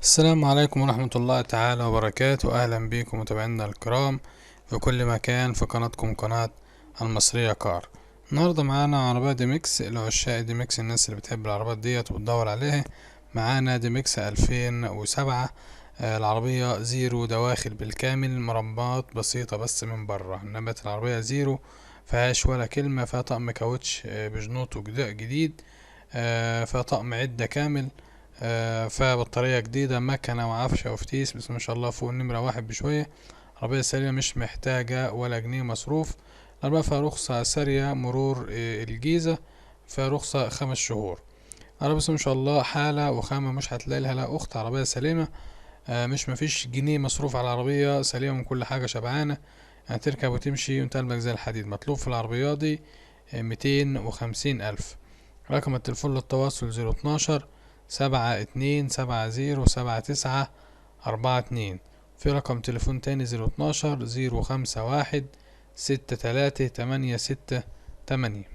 السلام عليكم ورحمة الله تعالى وبركاته. أهلا بكم متابعينا الكرام في كل مكان في قناتكم قناة المصرية كار. النهاردة معانا عربية دي ميكس لعشاق دي ميكس، الناس اللي بتحب العربيات ديت وبتدور عليها. معانا دي ميكس 2007. العربية زيرو دواخل بالكامل، مربات بسيطة بس من بره، انما العربية زيرو فيهاش ولا كلمة. فيها طقم كاوتش بجنوط جديد، فيها طقم عدة كامل، فيها بطارية جديدة، مكنة وعفشة وفتيس، بس ما شاء الله فوق النمرة واحد بشوية. عربية سريعة مش محتاجة ولا جنيه مصروف. العربية فيها رخصة سارية مرور الجيزة، فيها رخصة 5 شهور. عربية بس ما شاء الله حالة وخامة مش هتلاقي لها لا أخت. عربية سليمة، مش مفيش جنيه مصروف على العربية، سليمة من كل حاجة، شبعانة يعني تركب وتمشي وانت قلبك زي الحديد. مطلوب في العربية دي 250 ألف. رقم التليفون للتواصل 012 72 70 79 في رقم تليفون تاني 012 051 63 86.